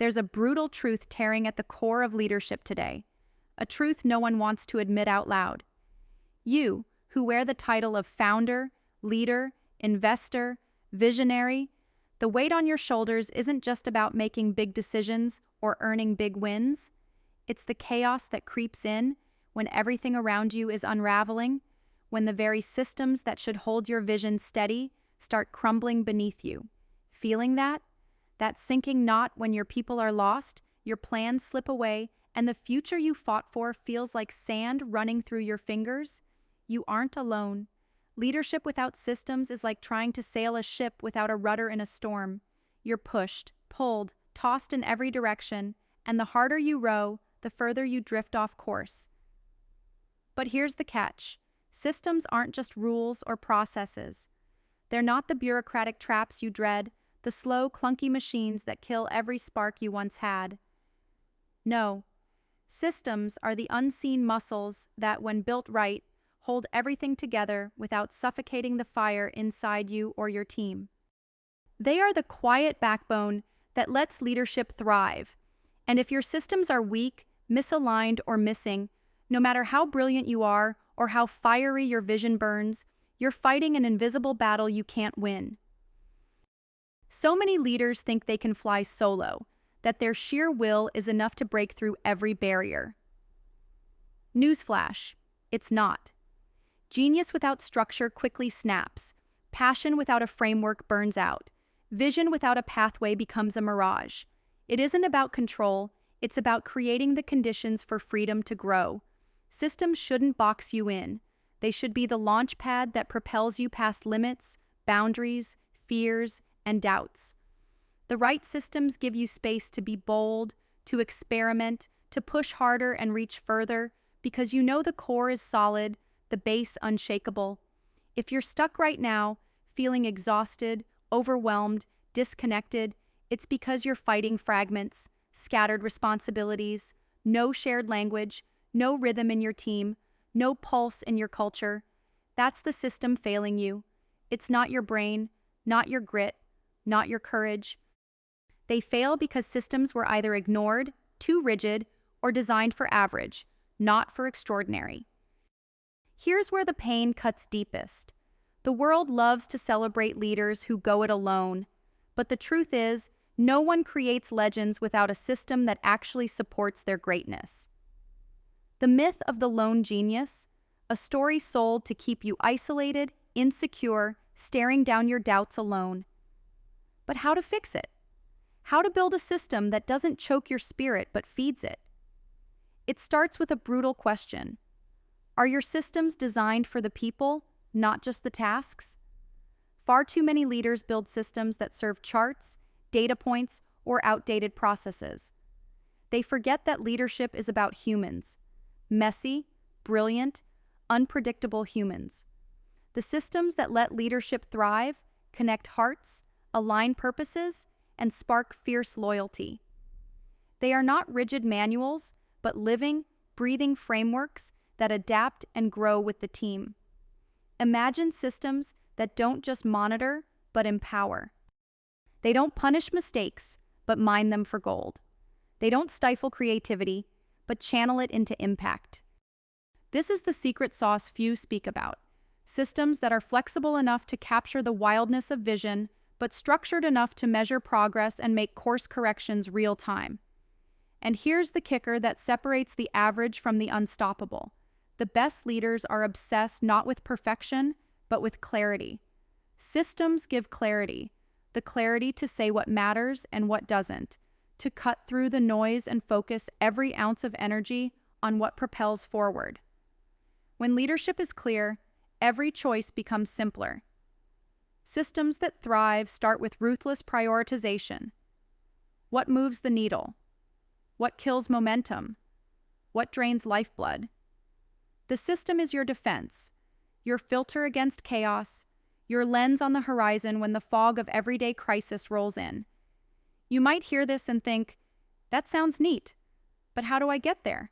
There's a brutal truth tearing at the core of leadership today, a truth no one wants to admit out loud. You, who wear the title of founder, leader, investor, visionary, the weight on your shoulders isn't just about making big decisions or earning big wins. It's the chaos that creeps in when everything around you is unraveling, when the very systems that should hold your vision steady start crumbling beneath you. Feeling that? That sinking knot when your people are lost, your plans slip away, and the future you fought for feels like sand running through your fingers? You aren't alone. Leadership without systems is like trying to sail a ship without a rudder in a storm. You're pushed, pulled, tossed in every direction, and the harder you row, the further you drift off course. But here's the catch. Systems aren't just rules or processes. They're not the bureaucratic traps you dread, the slow, clunky machines that kill every spark you once had. No. Systems are the unseen muscles that, when built right, hold everything together without suffocating the fire inside you or your team. They are the quiet backbone that lets leadership thrive. And if your systems are weak, misaligned, or missing, no matter how brilliant you are or how fiery your vision burns, you're fighting an invisible battle you can't win. So many leaders think they can fly solo, that their sheer will is enough to break through every barrier. Newsflash, it's not. Genius without structure quickly snaps. Passion without a framework burns out. Vision without a pathway becomes a mirage. It isn't about control, it's about creating the conditions for freedom to grow. Systems shouldn't box you in. They should be the launch pad that propels you past limits, boundaries, fears, and doubts. The right systems give you space to be bold, to experiment, to push harder and reach further, because you know the core is solid, the base unshakable. If you're stuck right now, feeling exhausted, overwhelmed, disconnected, it's because you're fighting fragments, scattered responsibilities, no shared language, no rhythm in your team, no pulse in your culture. That's the system failing you. It's not your brain, not your grit, not your courage. They fail because systems were either ignored, too rigid, or designed for average, not for extraordinary. Here's where the pain cuts deepest. The world loves to celebrate leaders who go it alone, but the truth is, no one creates legends without a system that actually supports their greatness. The myth of the lone genius, a story sold to keep you isolated, insecure, staring down your doubts alone. But how to fix it? How to build a system that doesn't choke your spirit but feeds it? It starts with a brutal question. Are your systems designed for the people, not just the tasks? Far too many leaders build systems that serve charts, data points, or outdated processes. They forget that leadership is about humans. Messy, brilliant, unpredictable humans. The systems that let leadership thrive, connect hearts, align purposes, and spark fierce loyalty. They are not rigid manuals, but living, breathing frameworks that adapt and grow with the team. Imagine systems that don't just monitor, but empower. They don't punish mistakes, but mine them for gold. They don't stifle creativity, but channel it into impact. This is the secret sauce few speak about. Systems that are flexible enough to capture the wildness of vision, but structured enough to measure progress and make course corrections real time. And here's the kicker that separates the average from the unstoppable. The best leaders are obsessed not with perfection, but with clarity. Systems give clarity, the clarity to say what matters and what doesn't, to cut through the noise and focus every ounce of energy on what propels forward. When leadership is clear, every choice becomes simpler. Systems that thrive start with ruthless prioritization. What moves the needle? What kills momentum? What drains lifeblood? The system is your defense, your filter against chaos, your lens on the horizon when the fog of everyday crisis rolls in. You might hear this and think, that sounds neat, but how do I get there?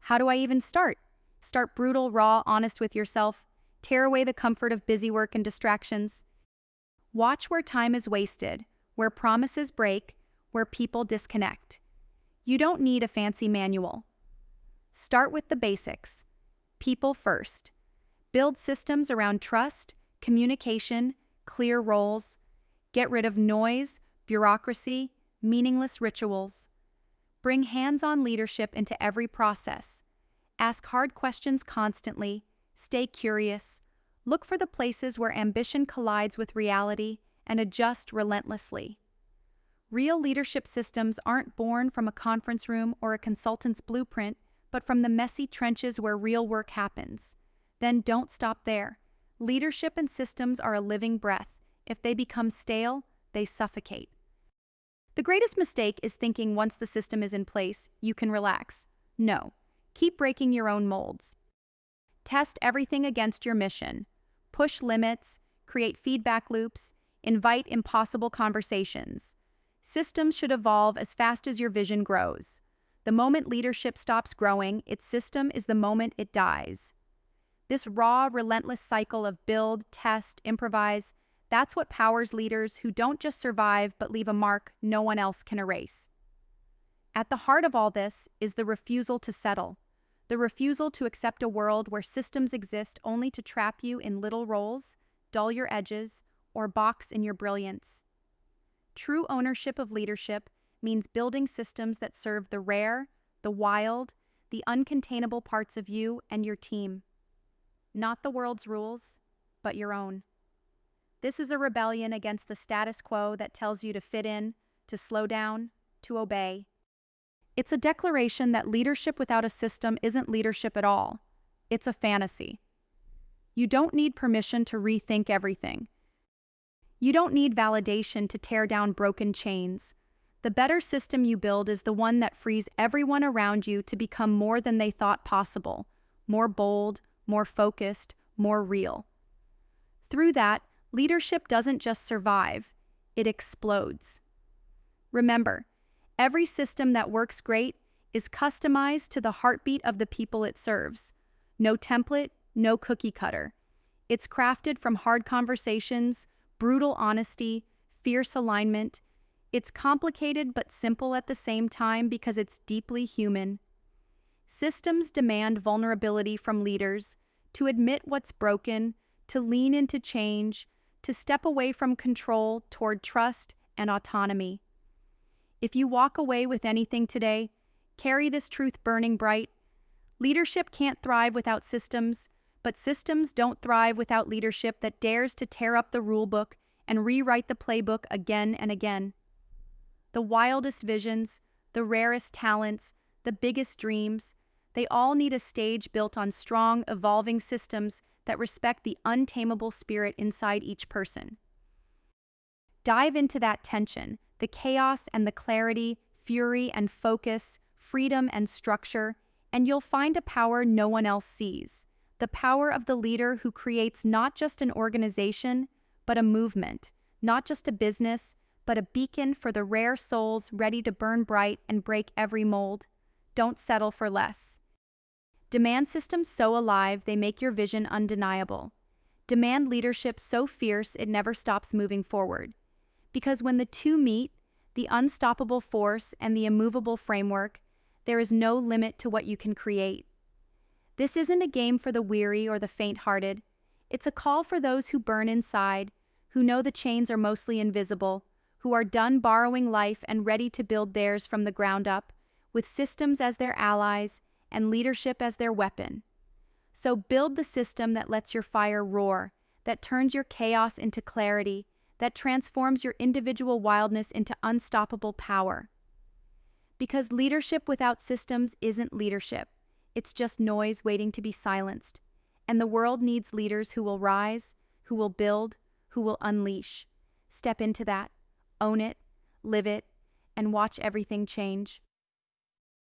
How do I even start? Start brutal, raw, honest with yourself. Tear away the comfort of busy work and distractions. Watch where time is wasted, where promises break, where people disconnect. You don't need a fancy manual. Start with the basics. People first. Build systems around trust, communication, clear roles. Get rid of noise, bureaucracy, meaningless rituals. Bring hands-on leadership into every process. Ask hard questions constantly. Stay curious. Look for the places where ambition collides with reality and adjust relentlessly. Real leadership systems aren't born from a conference room or a consultant's blueprint, but from the messy trenches where real work happens. Then don't stop there. Leadership and systems are a living breath. If they become stale, they suffocate. The greatest mistake is thinking once the system is in place, you can relax. No. Keep breaking your own molds. Test everything against your mission. Push limits, create feedback loops, invite impossible conversations. Systems should evolve as fast as your vision grows. The moment leadership stops growing, its system is the moment it dies. This raw, relentless cycle of build, test, improvise, that's what powers leaders who don't just survive but leave a mark no one else can erase. At the heart of all this is the refusal to settle, the refusal to accept a world where systems exist only to trap you in little roles, dull your edges, or box in your brilliance. True ownership of leadership means building systems that serve the rare, the wild, the uncontainable parts of you and your team. Not the world's rules, but your own. This is a rebellion against the status quo that tells you to fit in, to slow down, to obey. It's a declaration that leadership without a system isn't leadership at all. It's a fantasy. You don't need permission to rethink everything. You don't need validation to tear down broken chains. The better system you build is the one that frees everyone around you to become more than they thought possible, more bold, more focused, more real. Through that, leadership doesn't just survive, it explodes. Remember, every system that works great is customized to the heartbeat of the people it serves. No template, no cookie cutter. It's crafted from hard conversations, brutal honesty, fierce alignment. It's complicated but simple at the same time because it's deeply human. Systems demand vulnerability from leaders, to admit what's broken, to lean into change, to step away from control toward trust and autonomy. If you walk away with anything today, carry this truth burning bright. Leadership can't thrive without systems, but systems don't thrive without leadership that dares to tear up the rulebook and rewrite the playbook again and again. The wildest visions, the rarest talents, the biggest dreams, they all need a stage built on strong, evolving systems that respect the untamable spirit inside each person. Dive into that tension, the chaos and the clarity, fury and focus, freedom and structure, and you'll find a power no one else sees. The power of the leader who creates not just an organization, but a movement, not just a business, but a beacon for the rare souls ready to burn bright and break every mold. Don't settle for less. Demand systems so alive they make your vision undeniable. Demand leadership so fierce it never stops moving forward. Because when the two meet, the unstoppable force and the immovable framework, there is no limit to what you can create. This isn't a game for the weary or the faint-hearted. It's a call for those who burn inside, who know the chains are mostly invisible, who are done borrowing life and ready to build theirs from the ground up, with systems as their allies and leadership as their weapon. So build the system that lets your fire roar, that turns your chaos into clarity, that transforms your individual wildness into unstoppable power. Because leadership without systems isn't leadership. It's just noise waiting to be silenced. And the world needs leaders who will rise, who will build, who will unleash. Step into that, own it, live it, and watch everything change.